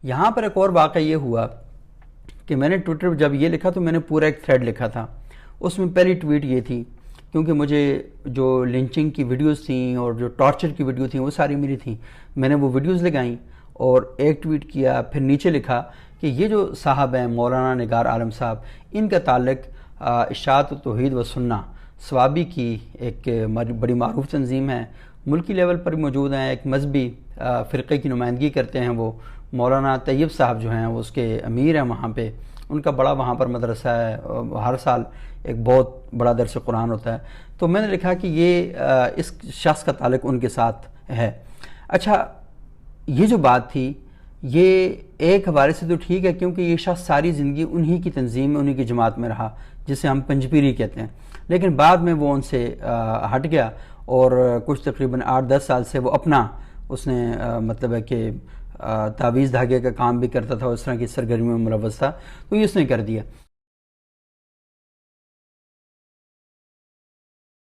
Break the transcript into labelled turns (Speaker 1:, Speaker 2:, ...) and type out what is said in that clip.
Speaker 1: یہاں پر ایک اور واقعہ یہ ہوا کہ میں نے ٹویٹر پہ جب یہ لکھا تو میں نے پورا ایک تھریڈ لکھا تھا. اس میں پہلی ٹویٹ یہ تھی، کیونکہ مجھے جو لنچنگ کی ویڈیوز تھیں اور جو ٹارچر کی ویڈیو تھیں وہ ساری میری تھیں. میں نے وہ ویڈیوز لگائیں اور ایک ٹویٹ کیا، پھر نیچے لکھا کہ یہ جو صاحب ہیں مولانا نگار عالم صاحب، ان کا تعلق اشاعت توحید و سنہ صوابی کی ایک بڑی معروف تنظیم ہے، ملکی لیول پر موجود ہیں، ایک مذہبی فرقے کی نمائندگی کرتے ہیں. وہ مولانا طیب صاحب جو ہیں وہ اس کے امیر ہیں وہاں پہ، ان کا بڑا وہاں پر مدرسہ ہے، ہر سال ایک بہت بڑا درس قرآن ہوتا ہے. تو میں نے لکھا کہ یہ اس شخص کا تعلق ان کے ساتھ ہے. اچھا، یہ جو بات تھی یہ ایک حوالے سے تو ٹھیک ہے، کیونکہ یہ شخص ساری زندگی انہی کی تنظیم میں، انہی کی جماعت میں رہا، جسے ہم پنجپیری کہتے ہیں. لیکن بعد میں وہ ان سے ہٹ گیا اور کچھ تقریباً 8-10 سال سے وہ اپنا اس نے مطلب ہے کہ تعویذ دھاگے کا کام بھی کرتا تھا، اس طرح کی سرگرمیوں میں ملوث تھا، تو یہ اس نے کر دیا.